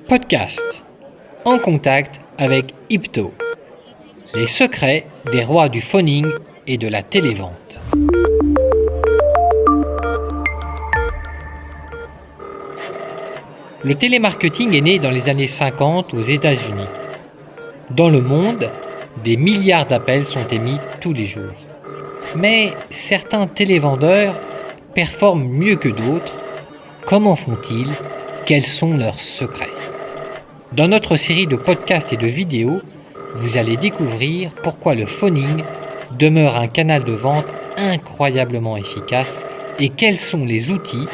Podcast. En contact avec Ipto. Les secrets des rois du phoning et de la télévente. Le télémarketing est né dans les années 50 aux États-Unis. Dans le monde, des milliards d'appels sont émis tous les jours. Mais certains télévendeurs performent mieux que d'autres. Comment font-ils ? Quels sont leurs secrets ? Dans notre série de podcasts et de vidéos, vous allez découvrir pourquoi le phoning demeure un canal de vente incroyablement efficace et quels sont les outils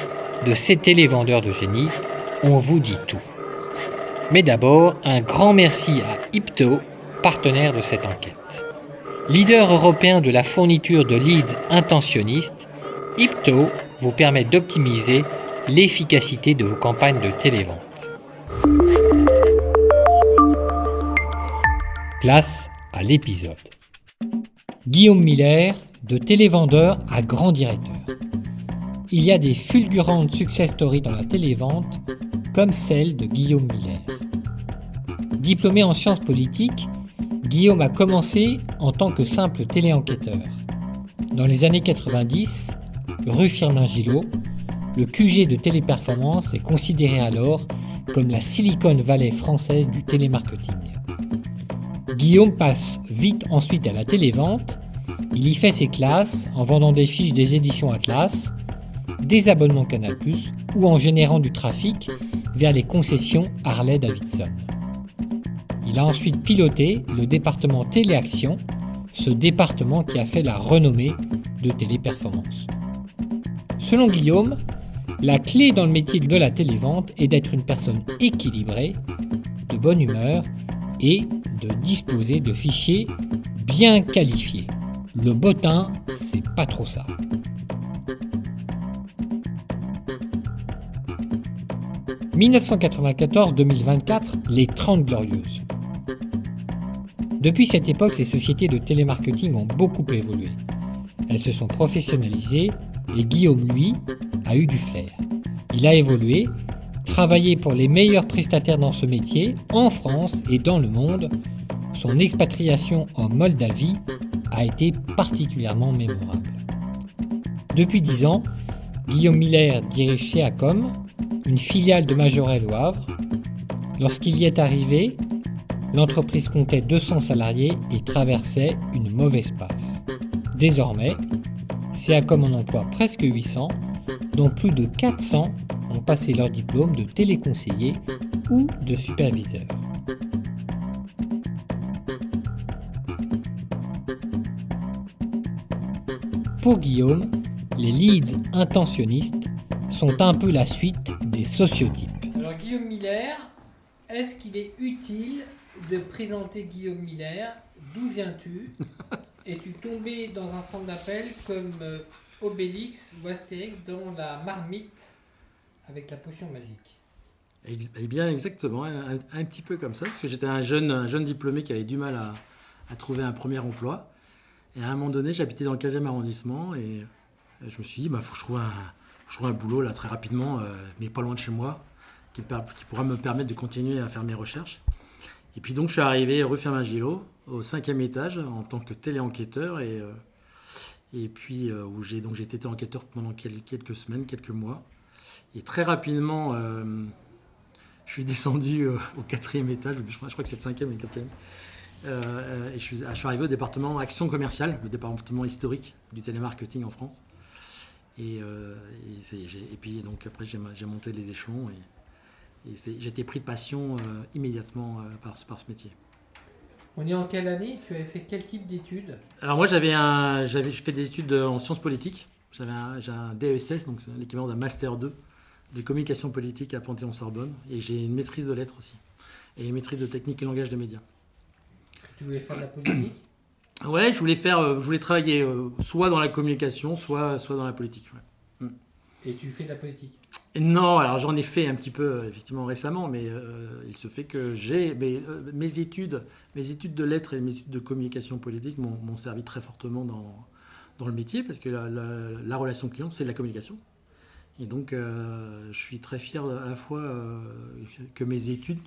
de ces télévendeurs de génie. On vous dit tout. Mais d'abord, un grand merci à Ipto, partenaire de cette enquête. Leader européen de la fourniture de leads intentionnistes, Ipto vous permet d'optimiser l'efficacité de vos campagnes de télévente. Place à l'épisode. Guillaume Miller, de télévendeur à grand directeur. Il y a des fulgurantes success stories dans la télévente, comme celle de Guillaume Miller. Diplômé en sciences politiques, Guillaume a commencé en tant que simple téléenquêteur. Dans les années 90, rue Firmin-Gillot, le QG de Téléperformance est considéré alors comme la Silicon Valley française du télémarketing. Guillaume passe vite ensuite à la télévente. Il y fait ses classes en vendant des fiches des éditions Atlas, des abonnements Canal+, ou en générant du trafic vers les concessions Harley-Davidson. Il a ensuite piloté le département Téléaction, ce département qui a fait la renommée de Téléperformance. Selon Guillaume, la clé dans le métier de la télévente est d'être une personne équilibrée, de bonne humeur et de disposer de fichiers bien qualifiés. Le bottin, c'est pas trop ça. « 1994-2024, les 30 Glorieuses. Depuis cette époque, les sociétés de télémarketing ont beaucoup évolué. Elles se sont professionnalisées et Guillaume, lui, a eu du flair. Il a évolué, travaillé pour les meilleurs prestataires dans ce métier, en France et dans le monde. Son expatriation en Moldavie a été particulièrement mémorable. Depuis 10 ans, Guillaume Miller dirige Seacom, une filiale de Majorel au Havre. Lorsqu'il y est arrivé, l'entreprise comptait 200 salariés et traversait une mauvaise passe. Désormais, Seacom en emploie presque 800, dont plus de 400 ont passé leur diplôme de téléconseiller ou de superviseur. Pour Guillaume, les leads intentionnistes sont un peu la suite des sociotypes. Alors Guillaume Miller, est-ce qu'il est utile de présenter Guillaume Miller ? D'où viens-tu ? Es-tu tombé dans un centre d'appel comme Obélix ou Astérix dans la marmite avec la potion magique ? Eh bien, exactement, un petit peu comme ça, parce que j'étais un jeune diplômé qui avait du mal à trouver un premier emploi. Et à un moment donné, j'habitais dans le 15e arrondissement et je me suis dit, faut que je trouve un boulot là très rapidement, mais pas loin de chez moi, qui pourra me permettre de continuer à faire mes recherches. Et puis donc, je suis arrivé rue Firmin-Gillot, au 5e étage, en tant que téléenquêteur, et puis où j'ai été téléenquêteur pendant quelques semaines, quelques mois. Et très rapidement, je suis descendu au 4e étage, je crois que c'est le 5e et le 4e. Et je suis arrivé au département Action Commerciale, le département historique du télémarketing en France. Et puis donc après j'ai monté les échelons et j'ai été pris de passion immédiatement par ce métier. On est en quelle année ? Tu avais fait quel type d'études ? Alors moi j'avais fait des études en sciences politiques. J'ai un DESS, donc c'est l'équivalent d'un Master 2 de communication politique à Panthéon-Sorbonne. Et j'ai une maîtrise de lettres aussi. Et une maîtrise de technique et langage des médias. Tu voulais faire de la politique ? Ouais, je voulais travailler soit dans la communication, soit dans la politique. Ouais. Et tu fais de la politique ? Non, alors j'en ai fait un petit peu effectivement récemment, mais il se fait que mes études de lettres et mes études de communication politique m'ont servi très fortement dans le métier, parce que la relation client, c'est de la communication. Et donc, je suis très fier à la fois que mes études,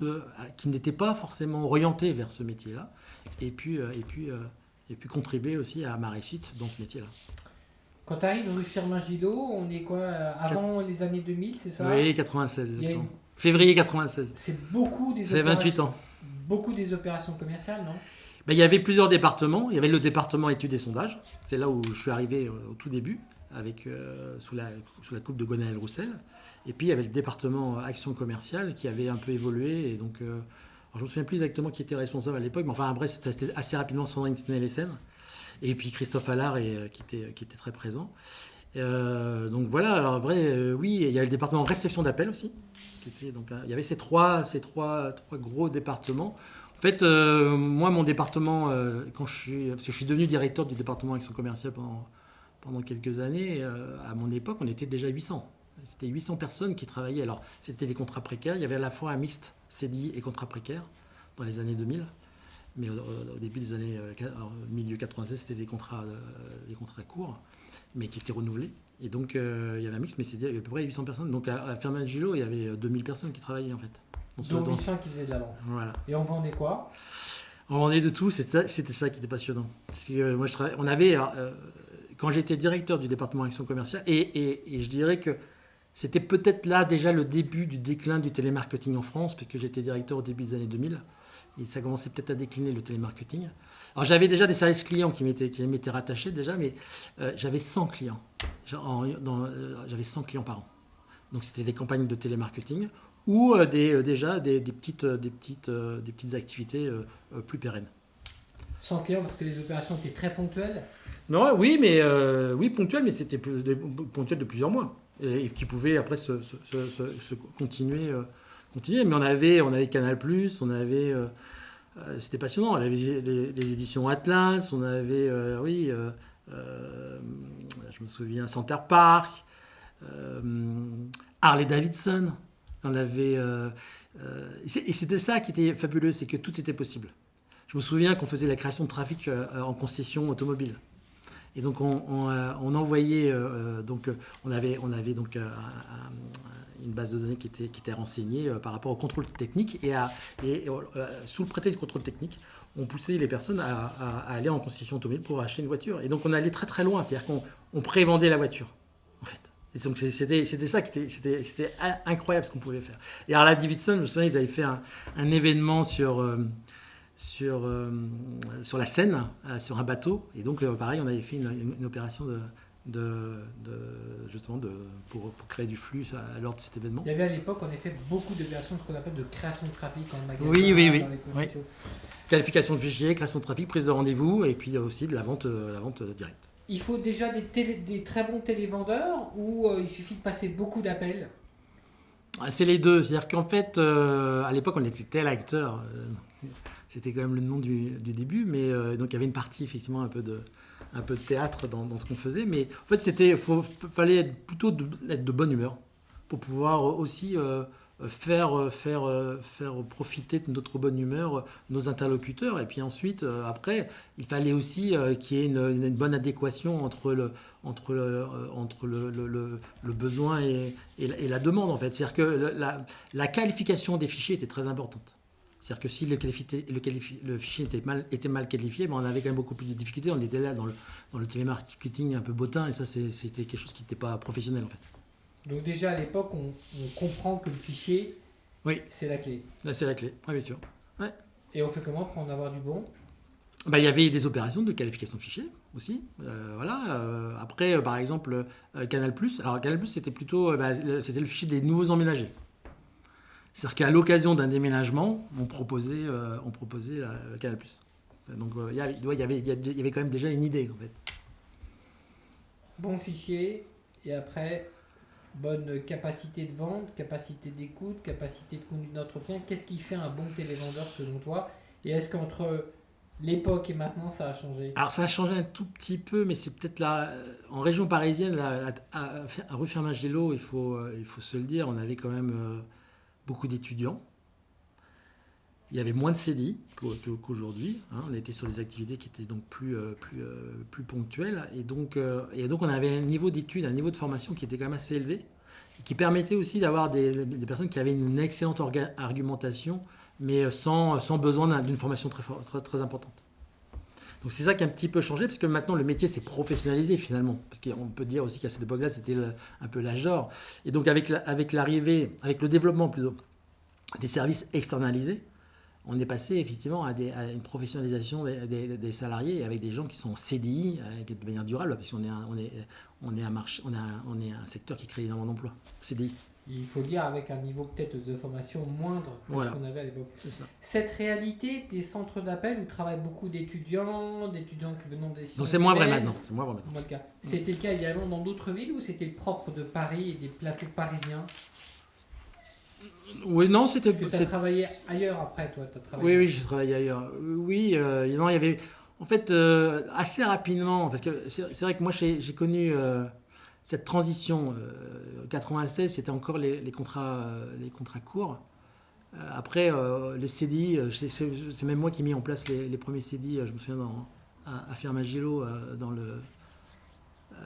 qui n'étaient pas forcément orientées vers ce métier-là, aient pu contribuer aussi à ma réussite dans ce métier-là. Quand tu arrives rue Firmin-Gillot, on est quoi avant les années 2000, c'est ça? Oui, 96, Il y a exactement. Février 96. C'est beaucoup des J'avais 28 ans. Beaucoup des opérations commerciales, non? Ben, il y avait plusieurs départements. Il y avait le département études et sondages. C'est là où je suis arrivé au tout début, sous la coupe de Gwenaël Roussel. Et puis il y avait le département action commerciale qui avait un peu évolué. Et donc, alors, je ne me souviens plus exactement qui était responsable à l'époque, mais enfin après c'était assez rapidement Sandrine Snellesen. Et puis Christophe Allard qui était très présent. Donc voilà, alors après, oui, il y avait le département réception d'appel aussi. Donc, il y avait ces trois gros départements. En fait, moi, mon département, parce que je suis devenu directeur du département action commerciale pendant quelques années, à mon époque, on était déjà 800. C'était 800 personnes qui travaillaient. Alors, c'était des contrats précaires. Il y avait à la fois un mixte CDI et contrat précaire dans les années 2000. Mais au début des années milieu 96, c'était des contrats courts, mais qui étaient renouvelés. Et donc, il y avait un mix, mais c'était à peu près 800 personnes. Donc, à Firmin-Gillot, il y avait 2000 personnes qui travaillaient, en fait. Donc 800 qui faisaient de la vente. Voilà. Et on vendait quoi? On vendait de tout, c'était ça qui était passionnant. Moi, on avait, quand j'étais directeur du département action commerciale, et je dirais que c'était peut-être là déjà le début du déclin du télémarketing en France, puisque j'étais directeur au début des années 2000. Et ça commençait peut-être à décliner le télémarketing. Alors j'avais déjà des services clients qui m'étaient rattachés déjà, mais j'avais 100 clients. J'avais 100 clients par an. Donc c'était des campagnes de télémarketing ou déjà des petites activités plus pérennes. 100 clients parce que les opérations étaient très ponctuelles? Non, oui, ponctuelles, mais c'était ponctuelles de plusieurs mois et qui pouvaient après se continuer. Mais on avait Canal+, on avait c'était passionnant. On avait les éditions Atlas, on avait je me souviens Center Park, Harley Davidson. On avait et c'était ça qui était fabuleux, c'est que tout était possible. Je me souviens qu'on faisait la création de trafic en concession automobile. Et donc on envoyait on avait donc une base de données qui était renseignée par rapport au contrôle technique et sous le prétexte du contrôle technique, on poussait les personnes à aller en concession automobile pour acheter une voiture. Et donc on allait très très loin, c'est-à-dire qu'on prévendait la voiture en fait. Et donc c'était ça c'était incroyable ce qu'on pouvait faire. Et Harley Davidson, je me souviens, ils avaient fait un événement sur la Seine, sur un bateau. Et donc, pareil, on avait fait une opération pour créer du flux lors de cet événement. Il y avait à l'époque, en effet, beaucoup d'opérations, ce qu'on appelle de création de trafic en magasin. Oui. Dans les concessions. Qualification de fichier, création de trafic, prise de rendez-vous, et puis aussi de la vente directe. Il faut déjà des très bons télévendeurs ou il suffit de passer beaucoup d'appels? C'est les deux. C'est-à-dire qu'en fait, à l'époque, on était tel acteur. C'était quand même le nom du début, mais donc il y avait une partie effectivement un peu de théâtre dans ce qu'on faisait, mais en fait fallait plutôt être de bonne humeur pour pouvoir aussi faire profiter de notre bonne humeur nos interlocuteurs, et puis ensuite après il fallait aussi qu'il y ait une bonne adéquation entre le besoin et la demande en fait. C'est-à-dire que la qualification des fichiers était très importante. C'est-à-dire que si le fichier était mal qualifié, on avait quand même beaucoup plus de difficultés. On était là dans le télémarketing un peu bottin, et ça, c'était quelque chose qui n'était pas professionnel, en fait. Donc déjà, à l'époque, on comprend que le fichier, oui, c'est la clé. Là, c'est la clé, oui, bien sûr. Ouais. Et on fait comment pour en avoir du bon? Il y avait des opérations de qualification de fichiers aussi. Après, par exemple, Canal+. Alors, Canal+, c'était plutôt c'était le fichier des nouveaux emménagés. C'est-à-dire qu'à l'occasion d'un déménagement, on proposait Canal+. Donc il y avait quand même déjà une idée en fait. Bon fichier, et après, bonne capacité de vente, capacité d'écoute, capacité de conduite d'entretien. Qu'est-ce qui fait un bon télévendeur selon toi? Et est-ce qu'entre l'époque et maintenant, ça a changé? Alors ça a changé un tout petit peu, mais c'est peut-être là, en région parisienne, à rue Firmin-Gillot, il faut se le dire, on avait quand même beaucoup d'étudiants. Il y avait moins de CDI qu'aujourd'hui. On était sur des activités qui étaient donc plus ponctuelles. Et donc on avait un niveau d'études, un niveau de formation qui était quand même assez élevé. et qui permettait aussi d'avoir des personnes qui avaient une excellente argumentation, mais sans besoin d'une formation très, très importante. Donc c'est ça qui a un petit peu changé, parce que maintenant le métier s'est professionnalisé finalement. Parce qu'on peut dire aussi qu'à cette époque-là, c'était un peu l'âge d'or. Et donc avec le développement plutôt, des services externalisés, on est passé effectivement à une professionnalisation des salariés, avec des gens qui sont en CDI de manière durable, parce qu'on est un secteur qui crée énormément d'emplois. CDI. Il faut dire avec un niveau peut-être de formation moindre que ce qu'on avait à l'époque. C'est ça. Cette réalité des centres d'appel où travaillent beaucoup d'étudiants qui venant des sciences. Donc c'est moins vrai humaines, maintenant. C'est moins vrai maintenant. le cas. C'était le cas également dans d'autres villes ou c'était le propre de Paris et des plateaux parisiens? Oui, non, c'était. Parce que tu as travaillé ailleurs après, toi. Oui, j'ai travaillé ailleurs. Oui, non, il y avait. En fait, assez rapidement, parce que c'est vrai que moi j'ai connu cette transition. 96, c'était encore les contrats courts. Après, le CDI, c'est même moi qui ai mis en place les premiers CDI. Je me souviens à Firmagilo,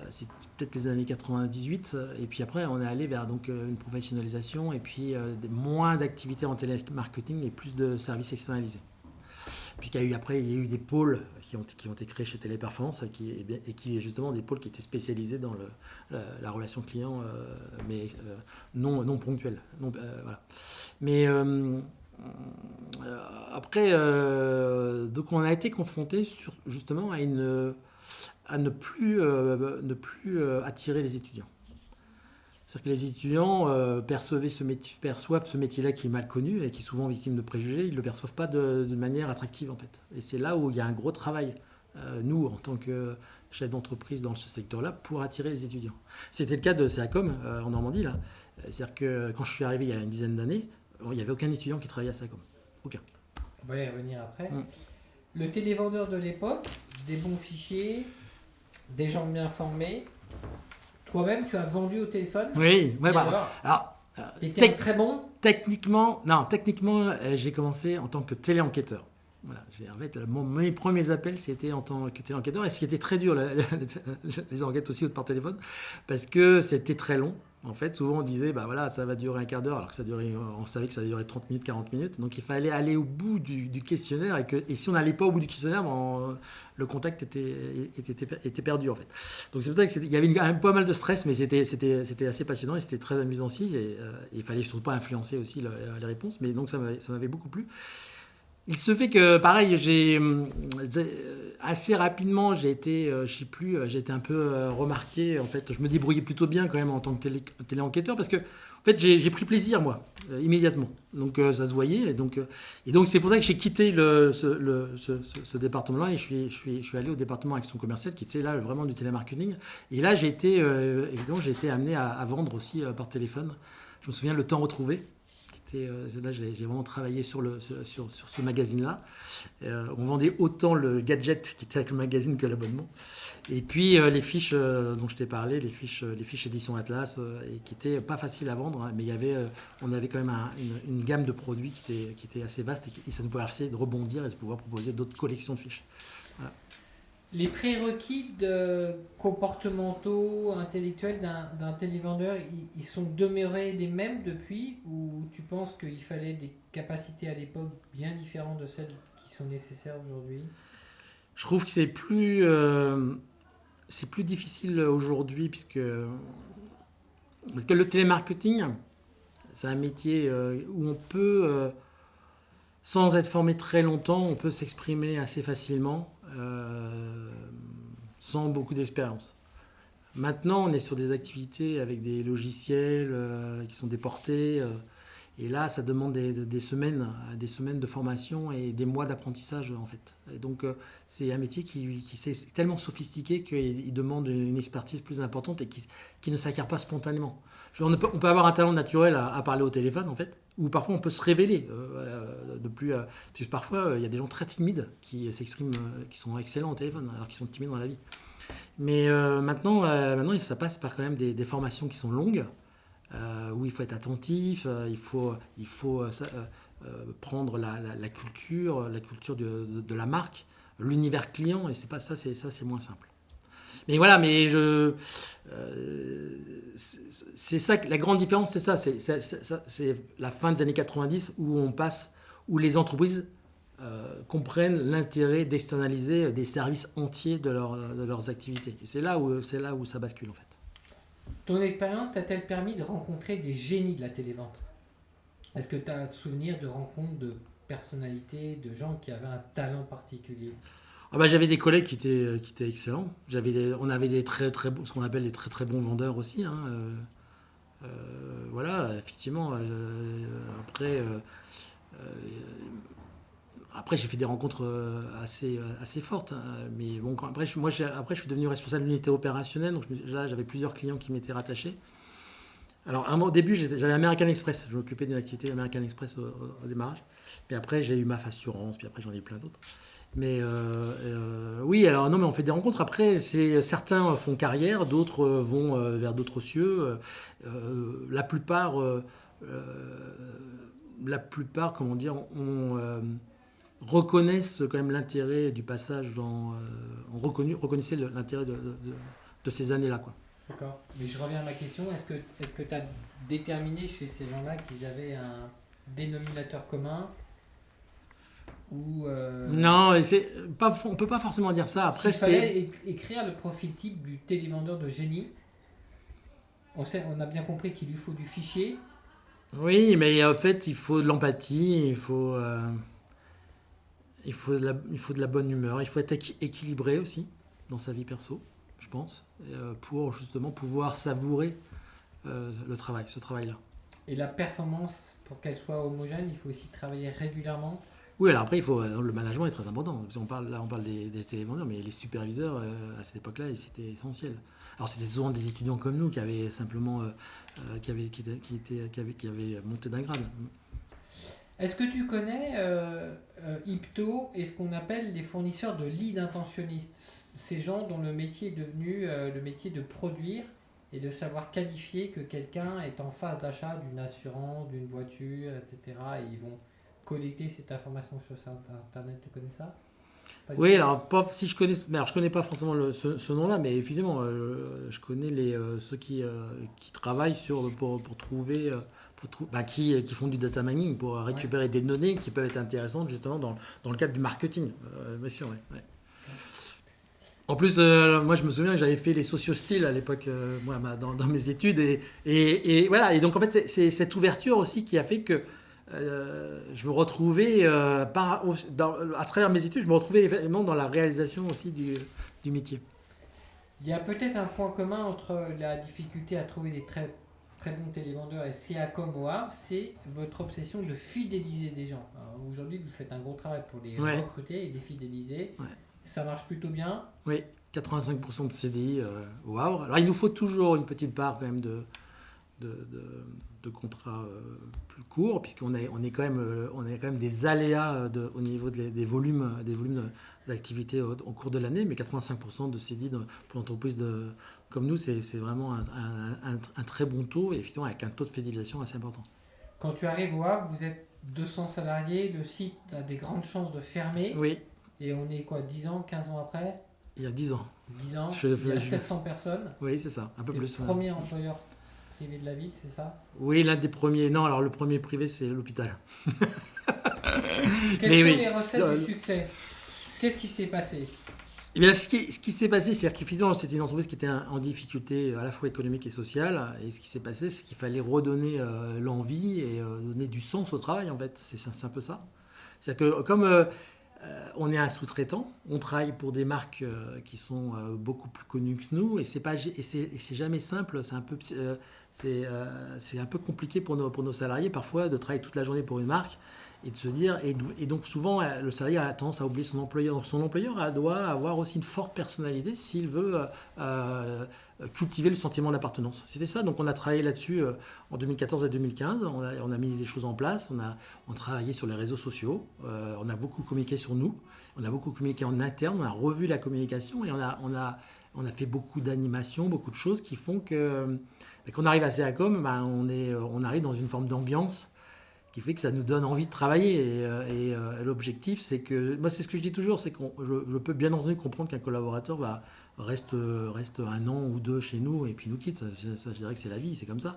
c'est peut-être les années 98. Et puis après, on est allé vers une professionnalisation et puis moins d'activités en télémarketing et plus de services externalisés. Puis il y a eu des pôles qui ont été créés chez Téléperformance et qui justement des pôles qui étaient spécialisés dans la relation client, mais non ponctuelle. Voilà. Mais après, donc on a été confronté justement à ne plus attirer les étudiants. C'est-à-dire que les étudiants perçoivent ce métier-là qui est mal connu et qui est souvent victime de préjugés. Ils ne le perçoivent pas de manière attractive, en fait. Et c'est là où il y a un gros travail, nous, en tant que chef d'entreprise dans ce secteur-là, pour attirer les étudiants. C'était le cas de Seacom en Normandie, là. C'est-à-dire que quand je suis arrivé il y a une dizaine d'années, il n'y avait aucun étudiant qui travaillait à Seacom. Aucun. On va y revenir après. Le télévendeur de l'époque, des bons fichiers, des gens bien formés. Toi-même, tu as vendu au téléphone? Oui, ouais, alors t'étais très bon? Techniquement, j'ai commencé en tant que téléenquêteur. Voilà, en fait, mes premiers appels, c'était en tant que téléenquêteur. Et ce qui était très dur, les enquêtes aussi par téléphone, parce que c'était très long. En fait, souvent on disait, bah voilà, ça va durer un quart d'heure, alors que on savait que ça durait 30 minutes, 40 minutes. Donc il fallait aller au bout du questionnaire, et si on n'allait pas au bout du questionnaire, le contact était perdu en fait. Donc c'est pour ça qu'il y avait pas mal de stress, mais c'était assez passionnant et c'était très amusant aussi. Et il fallait surtout pas influencer aussi les réponses, mais donc ça m'avait beaucoup plu. Il se fait que, pareil, assez rapidement, j'ai été un peu remarqué. En fait, je me débrouillais plutôt bien quand même en tant que téléenquêteur parce que, en fait, j'ai pris plaisir, moi, immédiatement. Donc, ça se voyait. Et donc, c'est pour ça que j'ai quitté ce département-là et je suis allé au département action commerciale qui était là vraiment du télémarketing. Et là, j'ai été amené à vendre aussi par téléphone. Je me souviens le temps retrouvé. Là, j'ai vraiment travaillé sur ce magazine-là. On vendait autant le gadget qui était avec le magazine que l'abonnement. Et puis les fiches dont je t'ai parlé, les fiches édition Atlas, et qui n'étaient pas faciles à vendre, hein, mais on avait quand même une gamme de produits qui était assez vaste et ça nous permettait de rebondir et de pouvoir proposer d'autres collections de fiches. Voilà. Les prérequis comportementaux, intellectuels d'un télévendeur, ils sont demeurés les mêmes depuis, ou tu penses qu'il fallait des capacités à l'époque bien différentes de celles qui sont nécessaires aujourd'hui? Je trouve que c'est plus difficile aujourd'hui parce que le télémarketing, c'est un métier où on peut, sans être formé très longtemps, on peut s'exprimer assez facilement. Sans beaucoup d'expérience. Maintenant, on est sur des activités avec des logiciels qui sont déportés. Et là, ça demande des semaines de formation et des mois d'apprentissage, en fait. Et donc, c'est un métier qui est tellement sophistiqué qu'il demande une expertise plus importante et qui ne s'acquiert pas spontanément. On peut avoir un talent naturel à parler au téléphone, en fait, ou parfois on peut se révéler. Parce que parfois, il y a des gens très timides qui s'expriment, qui sont excellents au téléphone, alors qu'ils sont timides dans la vie. Mais maintenant, ça passe par quand même des formations qui sont longues, où il faut être attentif, il faut prendre la culture de la marque, l'univers client, et c'est pas ça, c'est moins simple. Mais voilà, c'est ça, la grande différence, c'est ça. C'est la fin des années 90 où les entreprises comprennent l'intérêt d'externaliser des services entiers de leurs activités. Et c'est là où ça bascule, en fait. Ton expérience t'a-t-elle permis de rencontrer des génies de la télévente? Est-ce que tu as souvenir de rencontres de personnalités, de gens qui avaient un talent particulier? J'avais des collègues qui étaient excellents. On avait des ce qu'on appelle des très très bons vendeurs aussi. Hein. Voilà, effectivement. Après, j'ai fait des rencontres assez fortes. Hein. Mais bon, après, je suis devenu responsable de l'unité opérationnelle. Donc là, j'avais plusieurs clients qui m'étaient rattachés. Alors, au début, j'avais American Express. Je m'occupais d'une activité American Express au démarrage. Puis après, j'ai eu MAF Assurance. Puis après, j'en ai eu plein d'autres. Mais oui, alors non, mais on fait des rencontres. Après, certains font carrière, d'autres vont vers d'autres cieux. La plupart, comment dire, reconnaissent quand même l'intérêt du passage reconnaissait l'intérêt de ces années-là, quoi. D'accord. Mais je reviens à ma question. Est-ce que tu as déterminé chez ces gens-là qu'ils avaient un dénominateur commun ou Non, on ne peut pas forcément dire ça. Après, s'il fallait écrire le profil type du télévendeur de génie, on a bien compris qu'il lui faut du fichier. Oui, mais en fait, il faut de l'empathie, il faut de la bonne humeur, il faut être équilibré aussi dans sa vie perso, je pense, pour justement pouvoir savourer ce travail-là. Et la performance, pour qu'elle soit homogène, il faut aussi travailler régulièrement. Oui, alors après, le management est très important. On parle des télévendeurs, mais les superviseurs, à cette époque-là, c'était essentiel. Alors, c'était souvent des étudiants comme nous qui avaient simplement qui avaient monté d'un grade. Est-ce que tu connais Ipto et ce qu'on appelle les fournisseurs de lead intentionnistes? Ces gens dont le métier est devenu le métier de produire et de savoir qualifier que quelqu'un est en phase d'achat d'une assurance, d'une voiture, etc. Et ils vont collecter cette information sur Internet. Tu connais ça? Oui, alors si je connais, alors je connais pas forcément ce nom-là, mais effectivement, je connais ceux qui travaillent pour trouver, qui font du data mining pour récupérer des données qui peuvent être intéressantes justement dans le cadre du marketing, bien sûr. Ouais. En plus, moi je me souviens que j'avais fait les sociostyles à l'époque, dans mes études, et voilà. Et donc en fait, c'est cette ouverture aussi qui a fait que je me retrouvais, à travers mes études, je me retrouvais évidemment dans la réalisation aussi du métier. Il y a peut-être un point commun entre la difficulté à trouver des très, très bons télévendeurs et CACOM au Havre, c'est votre obsession de fidéliser des gens. Aujourd'hui, vous faites un gros travail pour les recruter et les fidéliser. Ouais. Ça marche plutôt bien. Oui, 85% de CDI au Havre. Alors, il nous faut toujours une petite part quand même de contrats plus courts, puisqu'on est quand même des aléas au niveau des volumes d'activité au cours de l'année, mais 85% de CDI pour l'entreprise comme nous, c'est vraiment un très bon taux, et effectivement avec un taux de fidélisation assez important. Quand tu arrives au Havre, vous êtes 200 salariés, le site a des grandes chances de fermer. Oui. Et on est 10 ans, 15 ans après? Il y a 10 ans. 10 ans, il y a 700 personnes. Oui, c'est ça, un peu plus. C'est le premier employeur privé de la ville, c'est ça? Oui, l'un des premiers. Non, alors le premier privé, c'est l'hôpital. Quelles sont les recettes du succès? Qu'est-ce qui s'est passé? Eh bien, ce qui s'est passé, c'est qu'effectivement, c'était une entreprise qui était en difficulté à la fois économique et sociale. Et ce qui s'est passé, c'est qu'il fallait redonner l'envie et donner du sens au travail, en fait. C'est un peu ça. C'est-à-dire que comme on est un sous-traitant, on travaille pour des marques qui sont beaucoup plus connues que nous, et c'est jamais simple. C'est un peu compliqué pour nos salariés parfois de travailler toute la journée pour une marque et de se dire, et donc souvent le salarié a tendance à oublier son employeur. Donc son employeur doit avoir aussi une forte personnalité s'il veut cultiver le sentiment d'appartenance. C'était ça, donc on a travaillé là-dessus en 2014 et 2015, on a mis des choses en place, on travaillé sur les réseaux sociaux, on a beaucoup communiqué sur nous, on a beaucoup communiqué en interne, on a revu la communication et on a fait beaucoup d'animations, beaucoup de choses qui font que quand on arrive à CACOM, on arrive dans une forme d'ambiance qui fait que ça nous donne envie de travailler. Et l'objectif, c'est que... Moi, c'est ce que je dis toujours, c'est que je peux bien entendu comprendre qu'un collaborateur reste un an ou deux chez nous et puis nous quitte. Ça, je dirais que c'est la vie, c'est comme ça.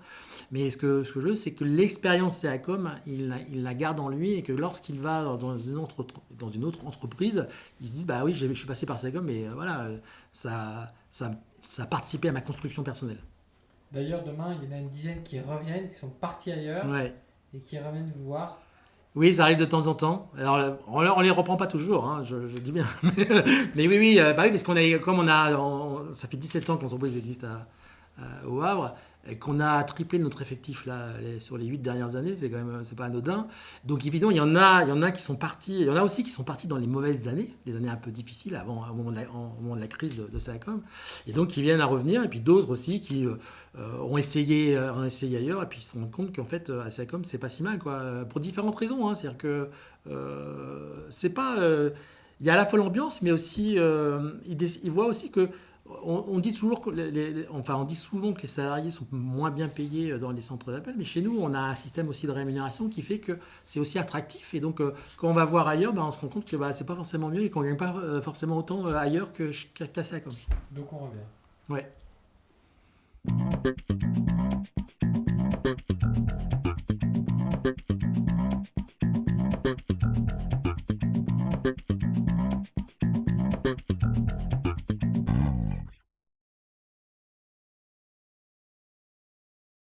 Mais ce que je veux, c'est que l'expérience Seacom, il la garde en lui et que lorsqu'il va dans une autre entreprise, il se dit bah oui, je suis passé par Seacom, mais voilà, ça a participé à ma construction personnelle. D'ailleurs, demain, il y en a une dizaine qui reviennent, qui sont partis ailleurs Ouais. et qui reviennent vous voir. Oui, ça arrive de temps en temps. Alors, on les reprend pas toujours, hein, je dis bien. Mais oui, bah oui, parce ça fait 17 ans que l'entreprise existe au Havre, et qu'on a triplé notre effectif là, sur les 8 dernières années, c'est pas anodin. Donc évidemment, il y en a qui sont partis, il y en a aussi qui sont partis dans les mauvaises années, les années un peu difficiles au moment de la crise de Seacom, et donc qui viennent à revenir, et puis d'autres aussi qui ont essayé ailleurs, et puis ils se rendent compte qu'en fait à Seacom c'est pas si mal, quoi, pour différentes raisons, hein. C'est-à-dire que c'est pas, il y a à la fois l'ambiance, mais aussi ils voient aussi que on dit toujours que on dit souvent que les salariés sont moins bien payés dans les centres d'appel, mais chez nous, on a un système aussi de rémunération qui fait que c'est aussi attractif. Et donc, quand on va voir ailleurs, on se rend compte que c'est pas forcément mieux et qu'on gagne pas forcément autant ailleurs qu'à Seacom. Donc on revient. Ouais.